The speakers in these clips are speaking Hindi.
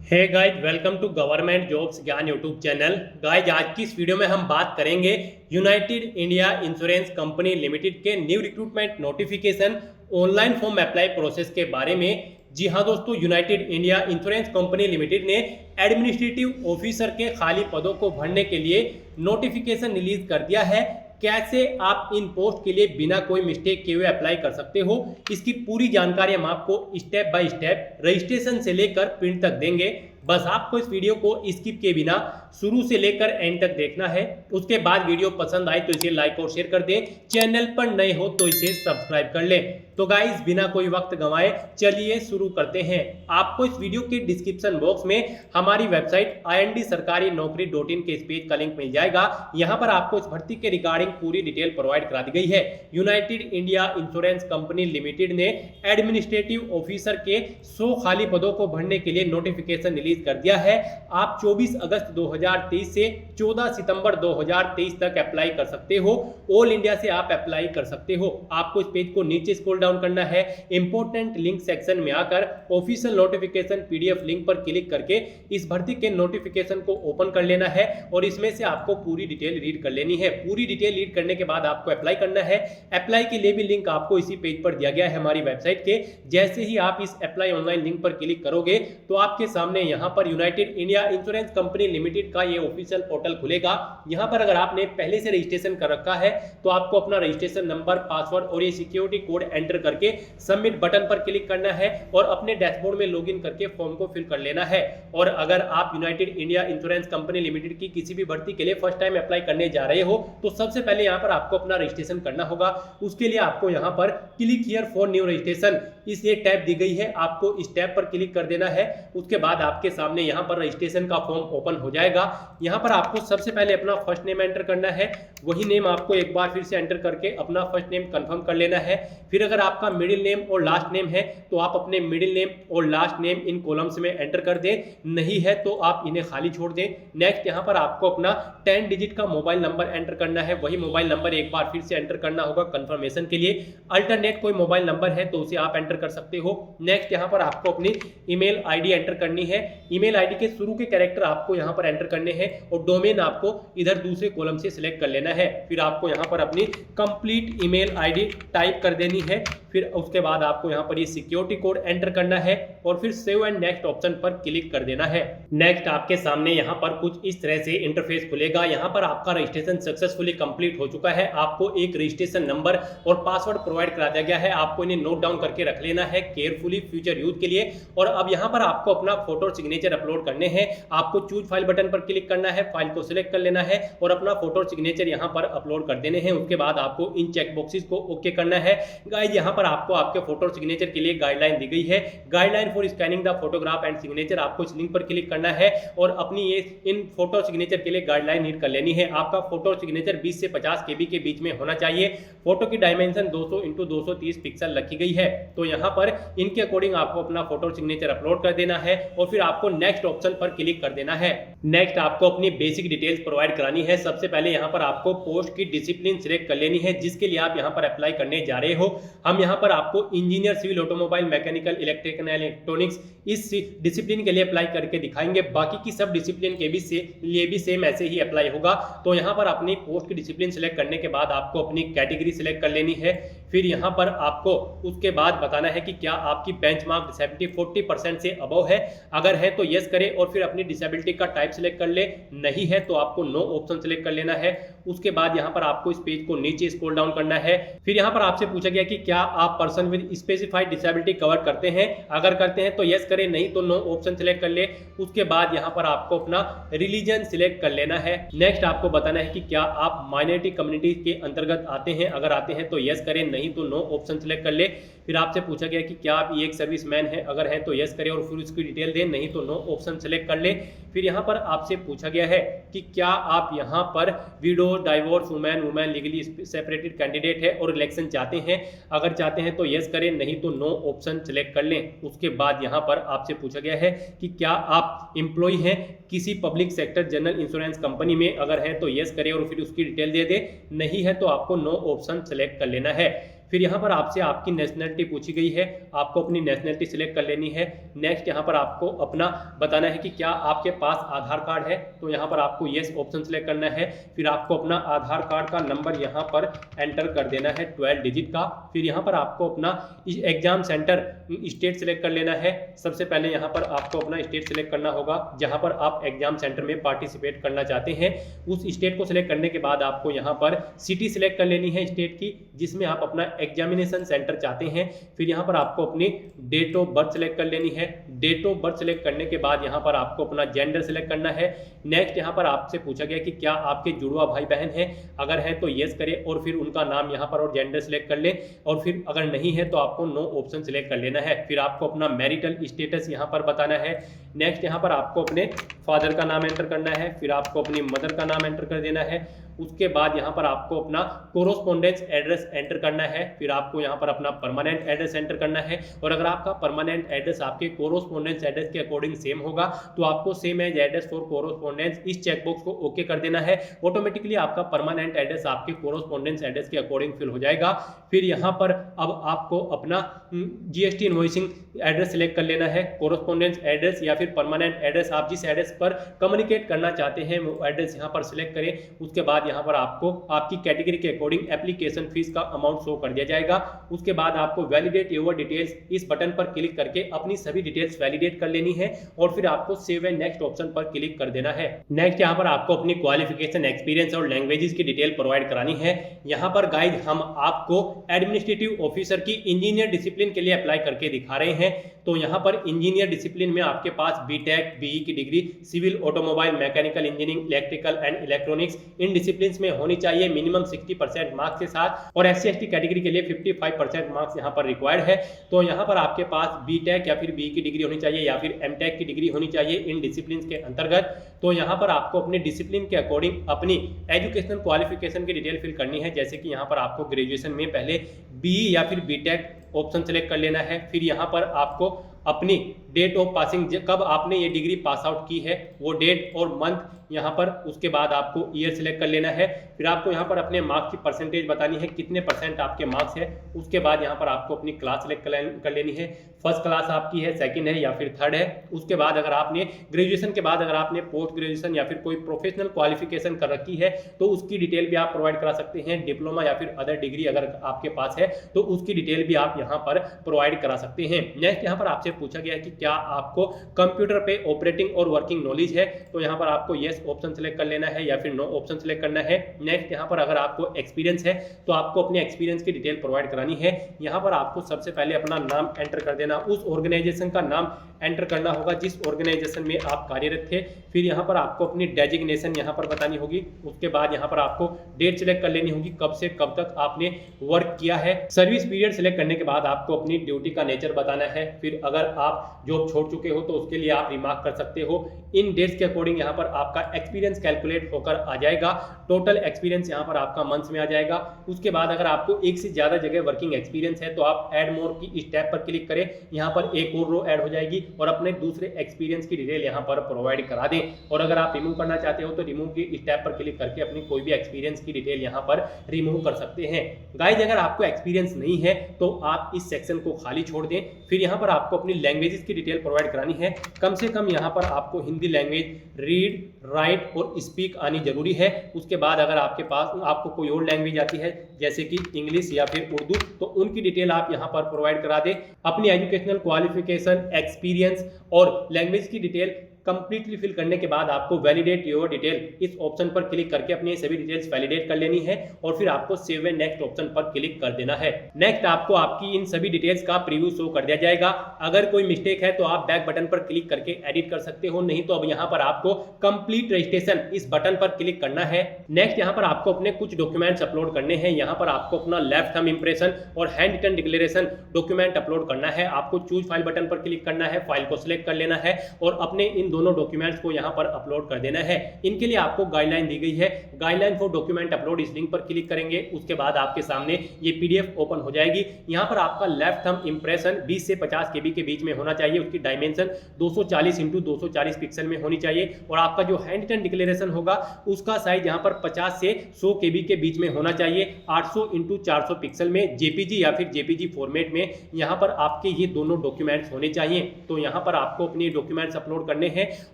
Hey guys, welcome to government jobs Gyan YouTube channel. Guys, आज की इस वीडियो में हम बात करेंगे United India Insurance Company Limited के new recruitment notification online form apply process के बारे में। जी हाँ दोस्तों, United India Insurance Company Limited ने एडमिनिस्ट्रेटिव ऑफिसर के खाली पदों को भरने के लिए नोटिफिकेशन रिलीज कर दिया है। कैसे आप इन पोस्ट के लिए बिना कोई मिस्टेक किए हुए अप्लाई कर सकते हो, इसकी पूरी जानकारी हम आपको स्टेप बाय स्टेप रजिस्ट्रेशन से लेकर प्रिंट तक देंगे। बस आपको इस वीडियो को स्किप किए बिना शुरू से लेकर एंड तक देखना है। उसके बाद वीडियो पसंद आए तो इसे लाइक और शेयर कर दें। चैनल पर नए हो तो इसे सब्सक्राइब कर लें। तो गाइस, बिना कोई वक्त गंवाए चलिए शुरू करते हैं। आपको इस वीडियो के डिस्क्रिप्शन बॉक्स में हमारी वेबसाइट ind-sarkari-naukri.in के इस पेज का लिंक मिल जाएगा। यहाँ पर आपको इस भर्ती के रिगार्डिंग पूरी डिटेल प्रोवाइड करा दी गई है। United India Insurance Company Limited ने एडमिनिस्ट्रेटिव ऑफिसर के 100 खाली पदों को भरने के लिए नोटिफिकेशन रिलीज कर दिया है। आप 24 अगस्त 2023 से 14 सितंबर 2023 तक अप्लाई कर सकते हो। ऑल इंडिया से आप अप्लाई कर सकते हो। आपको इस पेज को नीचे स्क्रॉल डाउन करना है। इंपोर्टेंट लिंक सेक्शन में आकर ऑफिशियल नोटिफिकेशन पीडीएफ लिंक पर क्लिक करके इस भर्ती के नोटिफिकेशन को ओपन कर लेना है और इसमें से आपको पूरी डिटेल रीड कर लेनी है। पूरी डिटेल रीड करने के बाद आपको अप्लाई करना है। अप्लाई के लिए भी लिंक आपको इसी पेज पर दिया गया है हमारी वेबसाइट के। जैसे ही आप इस अप्लाई ऑनलाइन लिंक पर क्लिक करोगे तो आपके सामने यहाँ पर United India Insurance Company limited का ये ऑफिशियल पोर्टल खुलेगा। यहाँ पर अगर आपने पहले से रजिस्ट्रेशन कर रखा है तो आपको अपना रजिस्ट्रेशन नंबर, पासवर्ड और ये सिक्योरिटी कोड एंटर करके सबमिट बटन पर क्लिक करना है और अपने डैशबोर्ड में लॉगिन करके फॉर्म को फिल कर लेना है। और अगर आप United India Insurance Company limited की किसी भी भर्ती के लिए फर्स्ट टाइम अप्लाई करने जा रहे हो तो सबसे पहले यहाँ पर आपको अपना रजिस्ट्रेशन करना होगा। उसके लिए आपको यहाँ पर click here for new registration इस ये टैब दी गई है, आपको इस टैब पर क्लिक कर देना है। उसके बाद आपके सामने यहाँ पर रजिस्ट्रेशन का फॉर्म ओपन हो जाएगा। यहाँ पर आपको सबसे पहले अपना फर्स्ट नेम एंटर करना है। वही नेम आपको एक बार फिर से एंटर करके अपना फर्स्ट नेम कंफर्म कर लेना है। फिर अगर आपका मिडिल नेम और लास्ट नेम है तो आप अपने मिडिल नेम और लास्ट नेम इन कॉलम्स में एंटर कर दें, नहीं है तो आप इन्हें खाली छोड़ दें। नेक्स्ट यहाँ पर आपको अपना 10 डिजिट का मोबाइल नंबर एंटर करना है। वही मोबाइल नंबर एक बार फिर से एंटर करना होगा कंफर्मेशन के लिए। अल्टरनेट कोई मोबाइल नंबर है तो उसे आप एंटर कर सकते हो। नेक्स्ट यहाँ पर आपको अपनी ईमेल आईडी एंटर करनी है। ईमेल आईडी के शुरू के कैरेक्टर आपको यहाँ पर एंटर करने हैं और डोमेन आपको इधर दूसरे कॉलम से सिलेक्ट कर लेना है। फिर आपको यहाँ पर अपनी कंप्लीट ईमेल आईडी टाइप कर देनी है। फिर उसके बाद आपको यहाँ पर ये सिक्योरिटी कोड एंटर करना है और फिर सेव एंड नेक्स्ट ऑप्शन पर क्लिक कर देना है। नेक्स्ट आपके सामने यहाँ पर कुछ इस तरह से इंटरफेस खुलेगा। यहाँ पर आपका रजिस्ट्रेशन सक्सेसफुली कंप्लीट हो चुका है। आपको एक रजिस्ट्रेशन नंबर और पासवर्ड प्रोवाइड करा दिया गया है। आपको इन्हें नोट डाउन करके रख लेना है केयरफुली फ्यूचर यूज के लिए। और अब यहाँ पर आपको अपना फोटो और सिग्नेचर अपलोड करने हैं। आपको चूज फाइल बटन पर क्लिक करना है, फाइल को सिलेक्ट कर लेना है और अपना फोटो और सिग्नेचर यहाँ पर अपलोड कर देने हैं। उसके बाद आपको इन चेक बॉक्सेस को ओके करना है। गाइस, यहाँ पर आपको आपके फोटो और सिग्नेचर के लिए गाइडलाइन दी गई है। Guideline for scanning the photograph and signature. आपको इस लिंक पर क्लिक करना है और अपनी ये इन फोटो और सिग्नेचर के लिए गाइडलाइन रीड कर लेनी है। आपका फोटो और सिग्नेचर 20 से 50 केबी के बीच में होना चाहिए। फोटो की डायमेंशन 200 × 230 पिक्सल रखी गई है। तो यहाँ पर इनके अकॉर्डिंग आपको अपना फोटो और सिग्नेचर अपलोड कर देना है और फिर आपको नेक्स्ट ऑप्शन पर क्लिक कर देना है। नेक्स्ट आपको अपनी बेसिक डिटेल्स प्रोवाइड करानी है। सबसे पहले यहाँ पर आपको पोस्ट की डिसिप्लिन सिलेक्ट कर लेनी है जिसके लिए आप यहाँ पर अप्लाई करने जा रहे हो। हम यहाँ पर आपको engineer, civil, automobile, mechanical, electrical, electronics इस डिसिप्लिन के लिए अप्लाई करके दिखाएंगे। बाकी की सब डिसिप्लिन के लिए भी सेम ऐसे ही अप्लाई होगा। तो यहाँ पर अपनी पोस्ट की डिसिप्लिन सिलेक्ट करने के बाद आपको अपनी कैटेगरी सिलेक्ट कर लेनी है। फिर यहाँ पर आपको उसके बाद बताना है कि क्या आपकी बेंचमार्क डिसेबिलिटी 40% से अबव है। अगर है तो यस करें और फिर अपनी डिसेबिलिटी का टाइप सिलेक्ट कर ले, नहीं है तो आपको नो ऑप्शन सिलेक्ट कर लेना है। उसके बाद यहाँ पर आपको इस पेज को नीचे स्क्रॉल डाउन करना है। फिर यहाँ पर आपसे पूछा गया कि क्या आप person with specified disability cover करते हैं। अगर करते हैं तो यस करें, नहीं तो नो ऑप्शन सिलेक्ट कर ले। उसके बाद यहाँ पर आपको अपना रिलीजन सिलेक्ट कर लेना है। नेक्स्ट आपको बताना है कि क्या आप माइनॉरिटी कम्युनिटी के अंतर्गत आते हैं। अगर आते हैं तो यस करें, नहीं तो नो ऑप्शन सिलेक्ट कर ले। फिर आपसे पूछा गया कि क्या आप एक सर्विसमैन है। अगर है तो यस करें और फिर उसकी डिटेल दें, नहीं तो नो ऑप्शन सेलेक्ट कर ले। फिर यहाँ पर आपसे पूछा गया है कि क्या आप यहाँ पर window, divorce, women legally separated candidate है और इलेक्शन चाहते हैं। अगर चाहते हैं तो यस करें, नहीं तो नो ऑप्शन सेलेक्ट कर लें। उसके बाद यहाँ पर आपसे पूछा गया है कि क्या आप एम्प्लॉय हैं किसी public sector general insurance company में। अगर है तो यस करें और फिर उसकी डिटेल दे दे, नहीं है तो आपको नो ऑप्शन सेलेक्ट कर लेना है। फिर यहाँ पर आपसे आपकी नेशनलिटी पूछी गई है, आपको अपनी नेशनलिटी सिलेक्ट कर लेनी है। नेक्स्ट यहाँ पर आपको अपना बताना है कि क्या आपके पास आधार कार्ड है, तो यहाँ पर आपको येस ऑप्शन सेलेक्ट करना है। फिर आपको अपना आधार कार्ड का नंबर यहाँ पर एंटर कर देना है 12 डिजिट का। फिर यहाँ पर आपको अपना एग्जाम सेंटर स्टेट सेलेक्ट कर लेना है। सबसे पहले यहाँ पर आपको अपना स्टेट सेलेक्ट करना होगा जहाँ पर आप एग्जाम सेंटर में पार्टिसिपेट करना चाहते हैं। उस स्टेट को सिलेक्ट करने के बाद आपको यहाँ पर सिटी सिलेक्ट कर लेनी है स्टेट की जिसमें आप अपना एग्जामिनेशन सेंटर चाहते हैं। फिर यहाँ पर आपको अपनी डेट ऑफ बर्थ सेलेक्ट कर लेनी है। डेट ऑफ बर्थ सेलेक्ट करने के बाद यहाँ पर आपको अपना जेंडर सेलेक्ट करना है। नेक्स्ट यहाँ पर आपसे पूछा गया कि क्या आपके जुड़वा भाई बहन हैं, अगर है तो येस करें और फिर उनका नाम यहाँ पर और जेंडर सेलेक्ट कर लें, और फिर अगर नहीं है तो आपको नो ऑप्शन सेलेक्ट कर लेना है। फिर आपको अपना मैरिटल स्टेटस यहाँ पर बताना है। नेक्स्ट यहाँ पर आपको अपने फादर का नाम एंटर करना है। फिर आपको अपनी मदर का नाम एंटर कर देना है। उसके बाद यहाँ पर आपको अपना कोरोस्पोंडेंस एड्रेस एंटर करना है। फिर आपको यहाँ पर अपना परमानेंट एड्रेस एंटर करना है, और अगर आपका परमानेंट एड्रेस आपके कोरोस्पोंडेंस एड्रेस के अकॉर्डिंग सेम होगा तो आपको same as address for correspondence इस चेकबॉक्स को ओके कर देना है। ऑटोमेटिकली आपका परमानेंट एड्रेस आपके कोरोस्पोंडेंस एड्रेस के अकॉर्डिंग फिल हो जाएगा। फिर यहाँ पर अब आपको अपना जीएसटी इनवॉइसिंग एड्रेस सेलेक्ट कर लेना है। कोरोस्पोंडेंस एड्रेस या फिर परमानेंट एड्रेस, आप जिस एड्रेस पर कम्युनिकेट करना चाहते हैं वो एड्रेस यहाँ पर सिलेक्ट करें। उसके बाद यहाँ पर आपको आपकी कैटेगरी के अकॉर्डिंग एप्लीकेशन फीस का अमाउंट शो कर दिया जाएगा। उसके बाद आपको वैलिडेट योर डिटेल्स इस बटन पर क्लिक करके अपनी सभी डिटेल्स वैलिडेट कर लेनी है, और फिर आपको सेव एंड नेक्स्ट ऑप्शन पर क्लिक कर देना है। नेक्स्ट यहाँ पर आपको अपनी क्वालिफिकेशन, एक्सपीरियंस और लैंग्वेजेस की डिटेल प्रोवाइड करानी है। यहाँ पर गाइड हम आपको एडमिनिस्ट्रेटिव ऑफिसर की इंजीनियर डिसिप्लिन के लिए अप्लाई करके दिखा रहे हैं। तो यहाँ पर इंजीनियर डिसिप्लिन में आपके पास बीटेक, बीई की degree, civil, automobile, mechanical engineering, electrical and electronics इन डिसिप्लिन में होनी चाहिए मिनिमम 60% मार्क्स के साथ, और एससी एसटी कैटेगरी के लिए 55% मार्क्स यहाँ पर रिक्वायर्ड है। तो यहाँ पर आपके पास बीटेक या फिर बीई की डिग्री होनी चाहिए या फिर एमटेक की डिग्री होनी चाहिए इन डिसिप्लिन के अंतर्गत। तो यहाँ पर आपको अपने डिसिप्लिन के अकॉर्डिंग अपनी एजुकेशनल क्वालिफिकेशन की डिटेल फिल करनी है। जैसे कि यहाँ पर आपको ग्रेजुएशन में पहले बीई या फिर बीटेक ऑप्शन सेलेक्ट कर लेना है। फिर यहाँ पर आपको अपनी डेट ऑफ पासिंग, कब आपने ये डिग्री पास आउट की है वो डेट और मंथ यहाँ पर, उसके बाद आपको ईयर सिलेक्ट कर लेना है। फिर आपको यहाँ पर अपने मार्क्स की परसेंटेज बतानी है, कितने परसेंट आपके मार्क्स है। उसके बाद यहाँ पर आपको अपनी क्लास सिलेक्ट कर लेनी है, फर्स्ट क्लास आपकी है, सेकंड है या फिर थर्ड है। उसके बाद अगर आपने ग्रेजुएशन के बाद अगर आपने पोस्ट ग्रेजुएशन या फिर कोई प्रोफेशनल क्वालिफिकेशन कर रखी है तो उसकी डिटेल भी आप प्रोवाइड करा सकते हैं। डिप्लोमा या फिर अदर डिग्री अगर आपके पास है तो उसकी डिटेल भी आप यहाँ पर प्रोवाइड करा सकते हैं। नेक्स्ट यहाँ पर आपसे पूछा गया है कि क्या आपको कंप्यूटर पे ऑपरेटिंग और वर्किंग नॉलेज है, तो यहाँ पर आपको येस ऑप्शन सेलेक्ट कर लेना है या फिर नो ऑप्शन सेलेक्ट करना है। नेक्स्ट यहाँ पर अगर आपको एक्सपीरियंस है तो आपको अपने एक्सपीरियंस की डिटेल प्रोवाइड करानी है। यहाँ पर आपको सबसे पहले अपना नाम एंटर कर देना, उस ऑर्गेनाइजेशन का नाम एंटर करना होगा जिस ऑर्गेनाइजेशन में आप कार्यरत थे। फिर यहाँ पर आपको अपनी डेजिग्नेशन यहाँ पर बतानी होगी। उसके बाद यहाँ पर आपको डेट सिलेक्ट कर लेनी होगी, कब से कब तक आपने वर्क किया है। सर्विस पीरियड सिलेक्ट करने के बाद आपको अपनी ड्यूटी का नेचर बताना है। फिर अगर आप जॉब छोड़ चुके हो तो उसके लिए आप रिमार्क कर सकते हो। इन डेट्स के अकॉर्डिंग यहाँ पर आपका एक्सपीरियंस कैलकुलेट होकर आ जाएगा। टोटल एक्सपीरियंस यहाँ पर आपका मंथ्स में आ जाएगा। उसके बाद अगर आपको एक से ज्यादा जगह वर्किंग एक्सपीरियंस है तो आप ऐड मोर की स्टेप पर क्लिक करें, यहाँ पर एक और रो ऐड हो जाएगी और अपने दूसरे एक्सपीरियंस की डिटेल यहाँ पर प्रोवाइड करा दें। और अगर आप रिमूव करना चाहते हो तो रिमूव की स्टेप पर क्लिक करके अपनी कोई भी एक्सपीरियंस की डिटेल यहाँ पर रिमूव कर सकते हैं। गाइज अगर आपको एक्सपीरियंस नहीं है तो आप इस सेक्शन को खाली छोड़ दें। फिर यहाँ पर आपको अपनी लैंग्वेजेस की डिटेल प्रोवाइड करानी है। कम से कम यहाँ पर आपको हिंदी लैंग्वेज रीड, राइट और स्पीक आनी जरूरी है। उसके बाद अगर आपके पास आपको कोई और लैंग्वेज आती है जैसे कि इंग्लिश या फिर उर्दू तो उनकी डिटेल आप यहाँ पर प्रोवाइड करा दें। अपनी एजुकेशनल क्वालिफिकेशन, एक्सपीरियंस और लैंग्वेज की डिटेल कंप्लीटली फिल करने के बाद आपको वैलिडेट योर डिटेल इस ऑप्शन पर क्लिक करके अपनी सभी डिटेल्स वैलिडेट कर लेनी है और फिर आपको सेव एंड नेक्स्ट ऑप्शन पर क्लिक कर देना है। नेक्स्ट आपको आपकी इन सभी डिटेल्स का प्रीव्यू शो कर दिया जाएगा। अगर कोई मिस्टेक है तो आप बैक बटन पर क्लिक करके एडिट कर सकते हो, नहीं तो अब यहाँ पर आपको कंप्लीट रजिस्ट्रेशन इस बटन पर क्लिक करना है। नेक्स्ट यहाँ पर आपको अपने कुछ डॉक्यूमेंट्स अपलोड करने हैं। यहाँ पर आपको अपना लेफ्ट थंब इंप्रेशन और handwritten declaration document upload करना है। आपको चूज फाइल बटन पर क्लिक करना है, फाइल को सिलेक्ट कर लेना है और अपने इन दोनों डॉक्यूमेंट्स को यहाँ पर अपलोड कर देना है। इनके लिए आपको गाइडलाइन दी गई है, गाइडलाइन फॉर डॉक्यूमेंट अपलोड, इस लिंक पर क्लिक करेंगे, उसके बाद आपके सामने ये पीडीएफ ओपन हो जाएगी। यहाँ पर आपका लेफ्ट थंब इंप्रेशन 20 से 50 केबी के बीच में होना चाहिए, उसकी डायमेंशन 240 × 240 पिक्सल में होनी चाहिए, और आपका जो हैंड रिटन डिक्लेरेशन होगा उसका साइज यहाँ पर 50 से 100 केबी के बीच में होना चाहिए, 800 × 400 पिक्सल में जेपीजी या फिर जेपीजी फॉर्मेट में यहाँ पर आपके ये दोनों डॉक्यूमेंट्स होने चाहिए। तो यहाँ पर आपको अपने डॉक्यूमेंट्स अपलोड करने हैं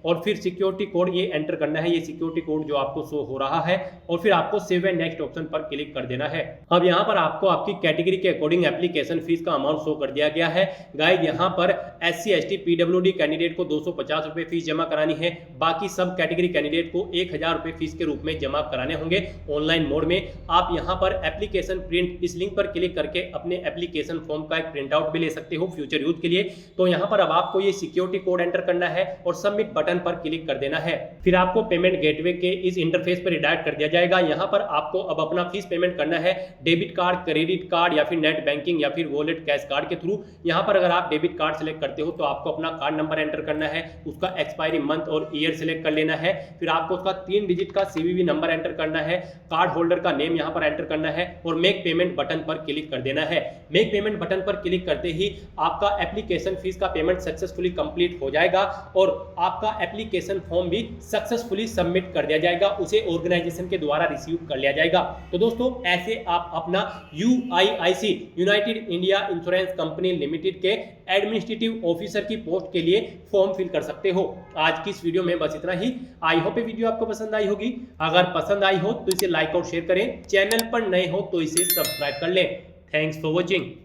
और फिर सिक्योरिटी कोड ये एंटर करना है, ये सिक्योरिटी कोड जो आपको शो हो रहा है, और फिर आपको सेव एंड नेक्स्ट ऑप्शन पर क्लिक कर देना है। अब यहाँ पर आपको आपकी कैटेगरी के अकॉर्डिंग एप्लीकेशन फीस का अमाउंट शो कर दिया गया है। गाइस यहाँ पर SC ST PWD कैंडिडेट को 250 रुपए फीस जमा करानी है, बाकी सब कैटेगरी कैंडिडेट को 1000 रुपए फीस के रूप में जमा कराने होंगे ऑनलाइन मोड में। आप यहाँ पर एप्लीकेशन प्रिंट, इस लिंक पर क्लिक करके अपने एप्लीकेशन फॉर्म का एक प्रिंट आउट भी ले सकते हो फ्यूचर यूज के लिए। तो यहाँ पर अब आपको ये सिक्योरिटी कोड एंटर करना है और सबमिट बटन पर क्लिक कर देना है। फिर आपको पेमेंट गेटवे के इस इंटरफेस पर रिडायरेक्ट कर दिया जाएगा। यहाँ पर आपको अब अपना फीस पेमेंट करना है डेबिट कार्ड, क्रेडिट कार्ड या फिर नेट बैंकिंग या फिर वॉलेट कैश कार्ड के थ्रू। यहाँ पर अगर आप डेबिट कार्ड सेलेक्ट करते हो तो आपको अपना कार्ड नंबर एंटर करना है, उसका एक्सपायरी मंथ और ईयर सेलेक्ट कर लेना है, फिर आपको उसका 3 डिजिट का CVV नंबर एंटर करना है, कार्ड होल्डर का नेम यहाँ पर एंटर करना है और मेक पेमेंट बटन पर क्लिक कर देना है। मेक पेमेंट बटन पर क्लिक करते ही आपका एप्लीकेशन फीस का पेमेंट सक्सेसफुली कंप्लीट हो जाएगा और आपका एप्लीकेशन फॉर्म भी सक्सेसफुली सबमिट कर दिया जाएगा, उसे ऑर्गेनाइजेशन के द्वारा रिसीव कर लिया जाएगा। तो दोस्तों ऐसे आप अपना UIIC United India Insurance Company Limited के एडमिनिस्ट्रेटिव ऑफिसर की पोस्ट के लिए फॉर्म फिल कर सकते हो। आज की इस वीडियो में बस इतना ही। आई होप ये वीडियो आपको पसंद आई होगी। अगर पसंद आई हो तो इसे लाइक और शेयर करें, चैनल पर नए हो तो इसे सब्सक्राइब कर लें। Thanks for watching.